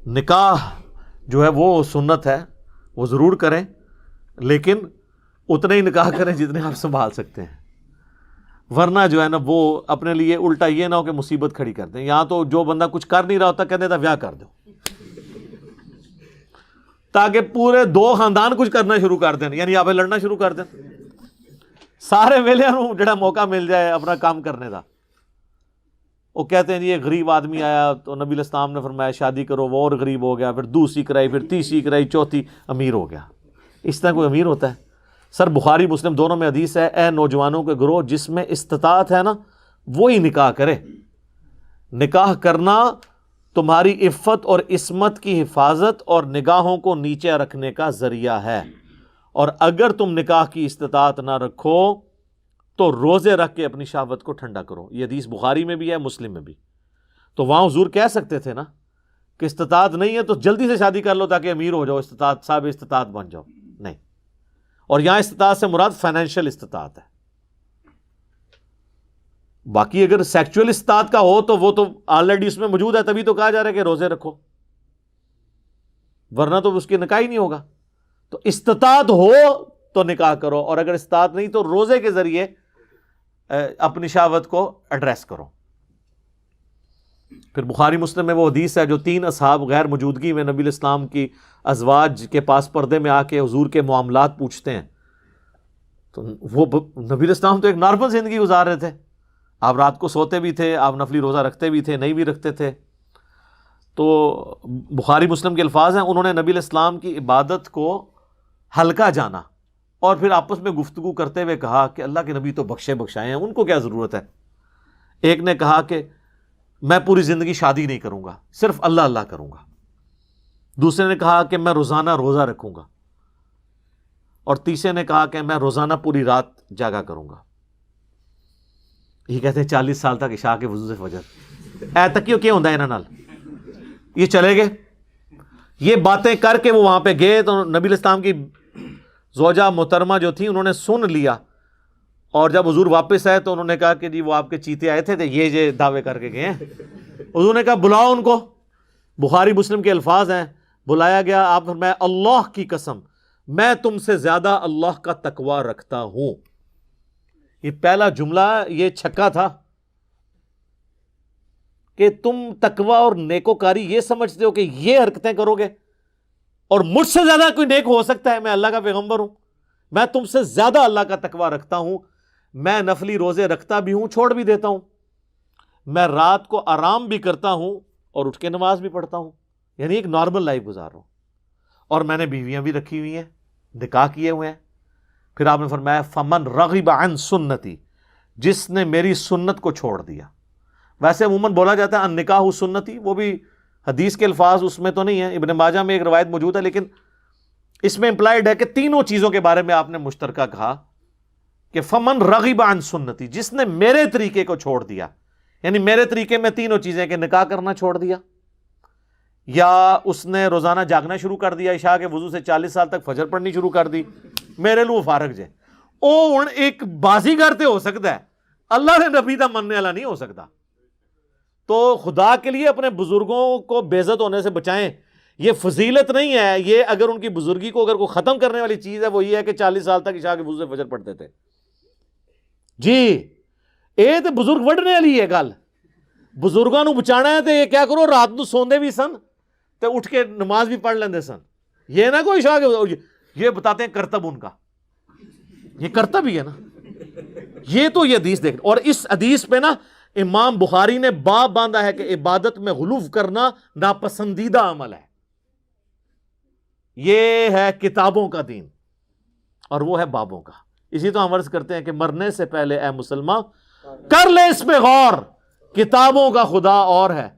نکاح جو ہے وہ سنت ہے، وہ ضرور کریں، لیکن اتنے ہی نکاح کریں جتنے آپ سنبھال سکتے ہیں، ورنہ جو ہے نا وہ اپنے لیے الٹا یہ نہ ہو کہ مصیبت کھڑی کر دیں. یہاں تو جو بندہ کچھ کر نہیں رہا ہوتا کہتے تھا بیاہ کر دو، تاکہ پورے 2 خاندان کچھ کرنا شروع کر دیں، یعنی آپ لڑنا شروع کر دیں، سارے ویلیاں نوں جڑا موقع مل جائے اپنا کام کرنے دا. وہ کہتے ہیں جی ایک غریب آدمی آیا تو نبی علیہ السلام نے فرمایا شادی کرو، وہ اور غریب ہو گیا، پھر دوسری کرائی، پھر تیسری کرائی، چوتھی امیر ہو گیا. اس طرح کوئی امیر ہوتا ہے؟ سر بخاری مسلم دونوں میں حدیث ہے، اے نوجوانوں کے گروہ جس میں استطاعت ہے نا وہی نکاح کرے. نکاح کرنا تمہاری عفت اور عصمت کی حفاظت اور نگاہوں کو نیچے رکھنے کا ذریعہ ہے، اور اگر تم نکاح کی استطاعت نہ رکھو تو روزے رکھ کے اپنی شہوت کو ٹھنڈا کرو. یہ حدیث بخاری میں بھی ہے، مسلم میں بھی. تو وہاں حضور کہہ سکتے تھے نا کہ استطاعت نہیں ہے تو جلدی سے شادی کر لو تاکہ امیر ہو جاؤ، استطاعت صاحب استطاعت بن جاؤ. نہیں، اور یہاں استطاعت سے مراد فائنینشیل استطاعت ہے. باقی اگر سیکچوئل استطاعت کا ہو تو وہ تو آلریڈی اس میں موجود ہے، تبھی تو کہا جا رہا ہے کہ روزے رکھو، ورنہ تو اس کی نکاح ہی نہیں ہوگا. تو استطاعت ہو تو نکاح کرو، اور اگر استطاعت نہیں تو روزے کے ذریعے اپنی شہوت کو ایڈریس کرو. پھر بخاری مسلم میں وہ حدیث ہے جو 3 اصحاب غیر موجودگی میں نبی الاسلام کی ازواج کے پاس پردے میں آ کے حضور کے معاملات پوچھتے ہیں. تو وہ نبی الاسلام تو ایک نارمل زندگی گزار رہے تھے، آپ رات کو سوتے بھی تھے، آپ نفلی روزہ رکھتے بھی تھے، نہیں بھی رکھتے تھے. تو بخاری مسلم کے الفاظ ہیں، انہوں نے نبی الاسلام کی عبادت کو ہلکا جانا اور پھر آپس میں گفتگو کرتے ہوئے کہا کہ اللہ کے نبی تو بخشے بخشائے ہیں، ان کو کیا ضرورت ہے. ایک نے کہا کہ میں پوری زندگی شادی نہیں کروں گا، صرف اللہ اللہ کروں گا. دوسرے نے کہا کہ میں روزانہ روزہ رکھوں گا، اور تیسرے نے کہا کہ میں روزانہ پوری رات جاگا کروں گا. یہ کہتے ہیں 40 سال تک عشاء کے وضو سے فجر اے تکیو کیا ہوندا انہاں نال. یہ چلے گئے، یہ باتیں کر کے وہ وہاں پہ گئے تو نبی الاسلام کی زوجہ محترمہ جو تھی انہوں نے سن لیا، اور جب حضور واپس آئے تو انہوں نے کہا کہ جی وہ آپ کے چیتے آئے تھے یہ دعوے کر کے گئے ہیں. حضور نے کہا بلاؤ ان کو. بخاری مسلم کے الفاظ ہیں، بلایا گیا، آپ نے فرمایا اللہ کی قسم میں تم سے زیادہ اللہ کا تقوی رکھتا ہوں. یہ پہلا جملہ یہ چھکا تھا کہ تم تقوی اور نیکوکاری یہ سمجھتے ہو کہ یہ حرکتیں کرو گے اور مجھ سے زیادہ کوئی نیک ہو سکتا ہے؟ میں اللہ کا پیغمبر ہوں، میں تم سے زیادہ اللہ کا تقوی رکھتا ہوں، میں نفلی روزے رکھتا بھی ہوں، چھوڑ بھی دیتا ہوں، میں رات کو آرام بھی کرتا ہوں اور اٹھ کے نماز بھی پڑھتا ہوں، یعنی ایک نارمل لائف گزار رہا ہوں، اور میں نے بیویاں بھی رکھی ہوئی ہیں، نکاح کیے ہوئے ہیں. پھر آپ نے فرمایا فمن رغب عن سنتی، جس نے میری سنت کو چھوڑ دیا. ویسے عموماً بولا جاتا ہے ان نکاح سنتی، وہ بھی حدیث کے الفاظ اس میں تو نہیں ہیں، ابن ماجہ میں ایک روایت موجود ہے، لیکن اس میں امپلائڈ ہے کہ تینوں چیزوں کے بارے میں آپ نے مشترکہ کہا کہ فمن رغب عن سنتی، جس نے میرے طریقے کو چھوڑ دیا، یعنی میرے طریقے میں تینوں چیزیں کہ نکاح کرنا چھوڑ دیا، یا اس نے روزانہ جاگنا شروع کر دیا، عشاء کے وضو سے 40 سال تک فجر پڑھنی شروع کر دی، میرے لو فارغ جے. او ہن ایک بازیگر تے ہو سکتا ہے، اللہ نے نبی دا مننے والا نہیں ہو سکتا. تو خدا کے لیے اپنے بزرگوں کو بے عزت ہونے سے بچائیں. یہ فضیلت نہیں ہے، یہ اگر ان کی بزرگی کو اگر کوئی ختم کرنے والی چیز ہے وہ یہ ہے کہ 40 سال تک عشاء کے وضو سے فجر پڑھتے تھے. جی اے تے بزرگ وڈنے والی ہے گل، بزرگاں نو بچانا ہے تے یہ کیا کرو رات نو سوندے بھی سن تے اٹھ کے نماز بھی پڑھ لیندے سن. یہ نہ کوئی عشاء کے، یہ بتاتے ہیں کرتب ان کا، یہ کرتب ہی ہے نا. یہ تو یہ حدیث دیکھ، اور اس حدیث پہ نا امام بخاری نے باب باندھا ہے کہ عبادت میں غلو کرنا ناپسندیدہ عمل ہے. یہ ہے کتابوں کا دین اور وہ ہے بابوں کا. اسی تو ہم عرض کرتے ہیں کہ مرنے سے پہلے اے مسلمان کر لے اس پہ غور، کتابوں کا خدا اور ہے،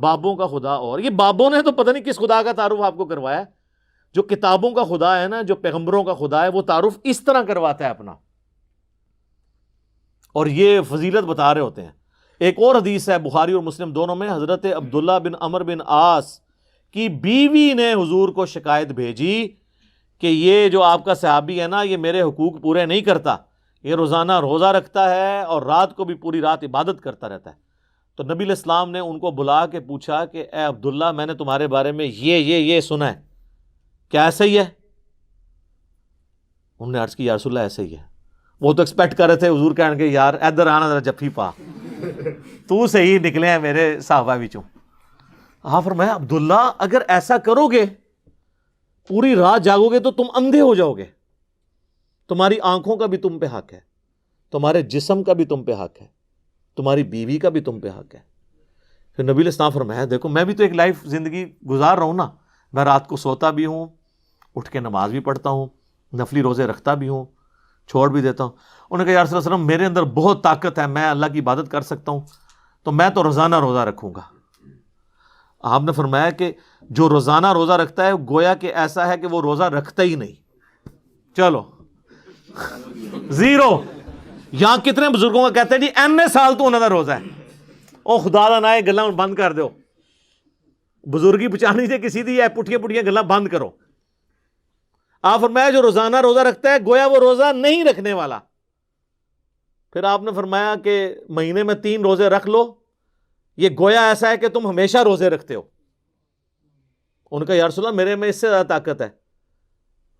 بابوں کا خدا اور. یہ بابوں نے تو پتہ نہیں کس خدا کا تعارف آپ کو کروایا ہے. جو کتابوں کا خدا ہے نا، جو پیغمبروں کا خدا ہے، وہ تعارف اس طرح کرواتا ہے اپنا، اور یہ فضیلت بتا رہے ہوتے ہیں. ایک اور حدیث ہے بخاری اور مسلم دونوں میں، حضرت عبداللہ بن عمر بن عاص کی بیوی نے حضور کو شکایت بھیجی کہ یہ جو آپ کا صحابی ہے نا، یہ میرے حقوق پورے نہیں کرتا، یہ روزانہ روزہ رکھتا ہے اور رات کو بھی پوری رات عبادت کرتا رہتا ہے. تو نبی علیہ السلام نے ان کو بلا کے پوچھا کہ اے عبداللہ میں نے تمہارے بارے میں یہ سنا ہے، کیا ایسا ہی ہے؟ انہوں نے عرض کی یا رسول اللہ ایسا ہی ہے۔ وہ تو ایکسپیکٹ کر رہے تھے حضور کہنے کے یار ادھر آنا ذرا جفی پا، تو صحیح نکلے ہیں میرے صحابہ وچوں۔ ہاں فرمایا عبداللہ اگر ایسا کرو گے، پوری رات جاگو گے تو تم اندھے ہو جاؤ گے، تمہاری آنکھوں کا بھی تم پہ حق ہے، تمہارے جسم کا بھی تم پہ حق ہے، تمہاری بیوی کا بھی تم پہ حق ہے۔ پھر نبی علیہ السلام فرمایا دیکھو میں بھی تو ایک لائف زندگی گزار رہا ہوں نا، میں رات کو سوتا بھی ہوں، اٹھ کے نماز بھی پڑھتا ہوں، نفلی روزے رکھتا بھی ہوں، چھوڑ بھی دیتا ہوں۔ انہوں نے کہا یا رسول اللہ صلی اللہ علیہ وسلم میرے اندر بہت طاقت ہے، میں اللہ کی عبادت کر سکتا ہوں، تو میں تو روزانہ روزہ رکھوں گا۔ آپ نے فرمایا کہ جو روزانہ روزہ رکھتا ہے گویا کہ ایسا ہے کہ وہ روزہ رکھتا ہی نہیں۔ چلو زیرو۔ یہاں کتنے بزرگوں کا کہتے ہیں جی این سال تو انہوں نے روزہ ہے، او خدا دا نہ ہے گلاں بند کر دو، بزرگی بچانی سے کسی دی ہے، پٹھیاں پٹھیاں گلاں بند کرو۔ آپ فرمایا جو روزانہ روزہ رکھتا ہے گویا وہ روزہ نہیں رکھنے والا۔ پھر آپ نے فرمایا کہ مہینے میں 3 روزے رکھ لو، یہ گویا ایسا ہے کہ تم ہمیشہ روزے رکھتے ہو۔ ان کا یا رسول اللہ میرے میں اس سے زیادہ طاقت ہے۔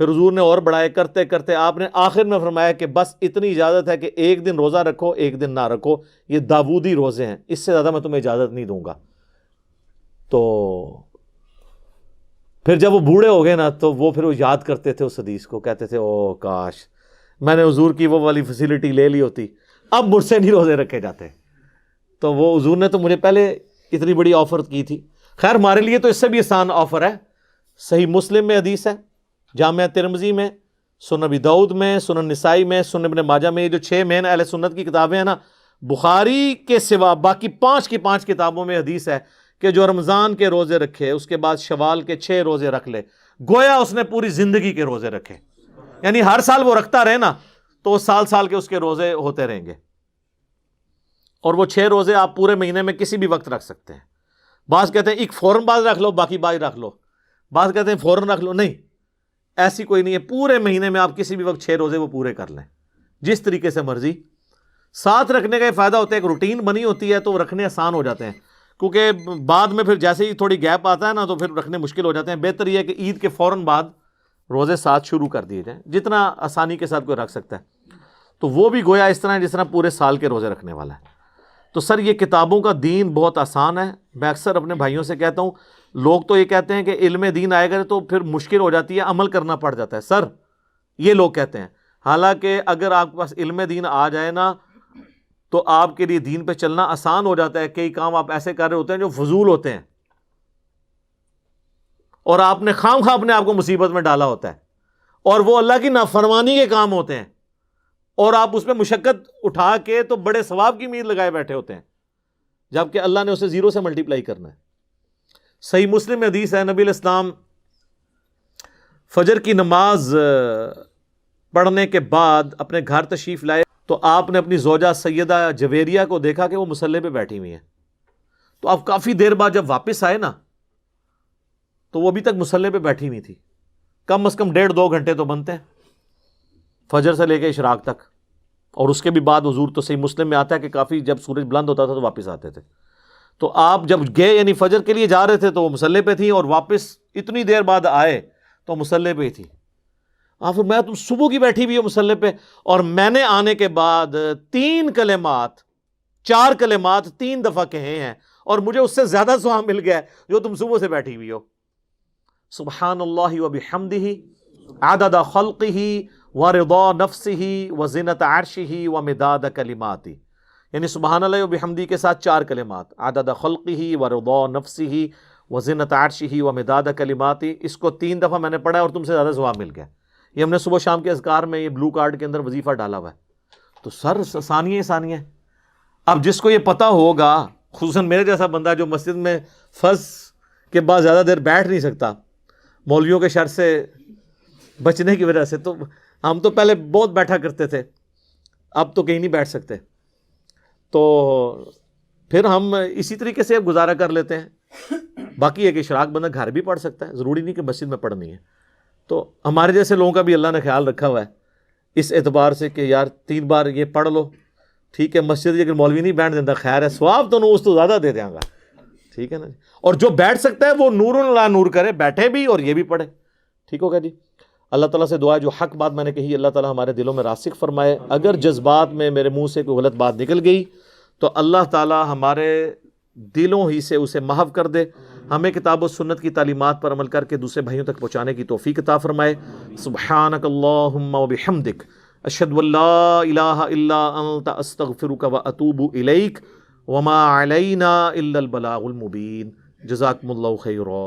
پھر حضور نے اور بڑھائے کرتے کرتے آپ نے آخر میں فرمایا کہ بس اتنی اجازت ہے کہ ایک دن روزہ رکھو ایک دن نہ رکھو، یہ داودی روزے ہیں، اس سے زیادہ میں تمہیں اجازت نہیں دوں گا۔ تو پھر جب وہ بوڑھے ہو گئے نا تو وہ پھر وہ یاد کرتے تھے اس حدیث کو، کہتے تھے او کاش میں نے حضور کی وہ والی فیسلٹی لے لی ہوتی، اب مجھ سے نہیں روزے رکھے جاتے۔ تو وہ حضور نے تو مجھے پہلے اتنی بڑی آفر کی تھی۔ خیر ہمارے لیے تو اس سے بھی آسان آفر ہے، صحیح مسلم میں حدیث ہے، جامعہ ترمذی میں، سنن ابی داؤد میں، سنن نسائی میں، سنن ابن ماجہ میں، یہ جو 6 مین اہل سنت کی کتابیں ہیں نا، بخاری کے سوا باقی 5 کی 5 کتابوں میں حدیث ہے کہ جو رمضان کے روزے رکھے اس کے بعد شوال کے 6 روزے رکھ لے گویا اس نے پوری زندگی کے روزے رکھے، یعنی ہر سال وہ رکھتا رہے نا تو سال سال کے اس کے روزے ہوتے رہیں گے۔ اور وہ 6 روزے آپ پورے مہینے میں کسی بھی وقت رکھ سکتے ہیں۔ بعض کہتے ہیں ایک فوراً بعد رکھ لو باقی بعد رکھ لو، بعض کہتے ہیں فوراً رکھ لو، نہیں ایسی کوئی نہیں ہے، پورے مہینے میں آپ کسی بھی وقت 6 روزے وہ پورے کر لیں جس طریقے سے مرضی۔ ساتھ رکھنے کا یہ فائدہ ہوتا ہے ایک روٹین بنی ہوتی ہے تو رکھنے آسان ہو جاتے ہیں، کیونکہ بعد میں پھر جیسے ہی تھوڑی گیپ آتا ہے نا تو پھر رکھنے مشکل ہو جاتے ہیں۔ بہتر یہ ہے کہ عید کے فوراً بعد روزے ساتھ شروع کر دیے جائیں، جتنا آسانی کے ساتھ کوئی رکھ سکتا ہے۔ تو وہ بھی گویا اس طرح جس طرح پورے سال کے روزے رکھنے والا ہے۔ تو سر یہ کتابوں کا دین بہت آسان ہے۔ میں اکثر اپنے بھائیوں سے کہتا ہوں، لوگ تو یہ کہتے ہیں کہ علم دین آئے گا تو پھر مشکل ہو جاتی ہے، عمل کرنا پڑ جاتا ہے۔ سر یہ لوگ کہتے ہیں، حالانکہ اگر آپ کے پاس علم دین آ جائے نا تو آپ کے لیے دین پہ چلنا آسان ہو جاتا ہے۔ کئی کام آپ ایسے کر رہے ہوتے ہیں جو فضول ہوتے ہیں اور آپ نے خام خواہ اپنے آپ کو مصیبت میں ڈالا ہوتا ہے، اور وہ اللہ کی نافرمانی کے کام ہوتے ہیں اور آپ اس پہ مشقت اٹھا کے تو بڑے ثواب کی امید لگائے بیٹھے ہوتے ہیں، جبکہ اللہ نے اسے 0 سے ملٹیپلائی کرنا ہے۔ صحیح مسلم میں حدیث ہے، نبی علیہ السلام فجر کی نماز پڑھنے کے بعد اپنے گھر تشریف لائے تو آپ نے اپنی زوجہ سیدہ جویریہ کو دیکھا کہ وہ مصلی پہ بیٹھی ہوئی ہیں۔ تو آپ کافی دیر بعد جب واپس آئے نا تو وہ ابھی تک مصلی پہ بیٹھی ہوئی تھی، کم از کم 1.5-2 گھنٹے تو بنتے ہیں فجر سے لے کے اشراق تک، اور اس کے بھی بعد حضور تو صحیح مسلم میں آتا ہے کہ کافی جب سورج بلند ہوتا تھا تو واپس آتے تھے۔ تو آپ جب گئے یعنی فجر کے لیے جا رہے تھے تو وہ مصلی پہ تھی، اور واپس اتنی دیر بعد آئے تو مصلی پہ ہی تھی۔ آپ میں تم صبح کی بیٹھی ہوئی ہو مصلی پہ، اور میں نے آنے کے بعد 4 کلمات 3 دفعہ کہے ہیں، اور مجھے اس سے زیادہ ثواب مل گیا ہے جو تم صبح سے بیٹھی ہوئی ہو۔ سبحان اللہ وبحمدہ عدد خلقہ ورضا نفسہ وزنۃ عرشہ ومداد کلماتہ، یعنی سبحان اللہ وبحمدہ کے ساتھ 4 کلمات، عدد خلقہ ورضا نفسہ وزنۃ عرشہ ومداد کلماتہ، اس کو 3 دفعہ میں نے پڑھا اور تم سے زیادہ ثواب مل گیا۔ یہ ہم نے صبح شام کے اذکار میں یہ بلو کارڈ کے اندر وظیفہ ڈالا ہوا ہے۔ تو سر ثانیہ اب جس کو یہ پتہ ہوگا، خصوصاً میرے جیسا بندہ جو مسجد میں فرض کے بعد زیادہ دیر بیٹھ نہیں سکتا مولویوں کے شر سے بچنے کی وجہ سے، تو ہم تو پہلے بہت بیٹھا کرتے تھے، اب تو کہیں نہیں بیٹھ سکتے، تو پھر ہم اسی طریقے سے اب گزارا کر لیتے ہیں۔ باقی ہے کہ اشراق بندہ گھر بھی پڑھ سکتا ہے، ضروری نہیں کہ مسجد میں پڑھنی ہے۔ تو ہمارے جیسے لوگوں کا بھی اللہ نے خیال رکھا ہوا ہے اس اعتبار سے کہ یار 3 بار یہ پڑھ لو ٹھیک ہے مسجد اگر مولوی نہیں بیٹھ دیتا خیر ہے ثواب تو اس تو زیادہ دے دیں گا ٹھیک ہے نا جی اور جو بیٹھ سکتا ہے وہ نور لا نور کرے بیٹھے بھی اور یہ بھی پڑھے ٹھیک ہوگا جی اللہ تعالیٰ سے دعا ہے جو حق بات میں نے کہی اللہ تعالیٰ ہمارے دلوں میں راسخ فرمائے اگر جذبات میں میرے منہ سے کوئی غلط بات نکل گئی تو اللہ تعالیٰ ہمارے دلوں ہی سے اسے محو کر دے ہمیں کتاب و سنت کی تعلیمات پر عمل کر کے دوسرے بھائیوں تک پہنچانے کی توفیق عطا فرمائے سبحانک اللہم و بحمدک اشہد ان لا الہ الا انت استغفرک و اتوب الیک وما علینا الا البلاغ المبین جزاکم اللہ خیرا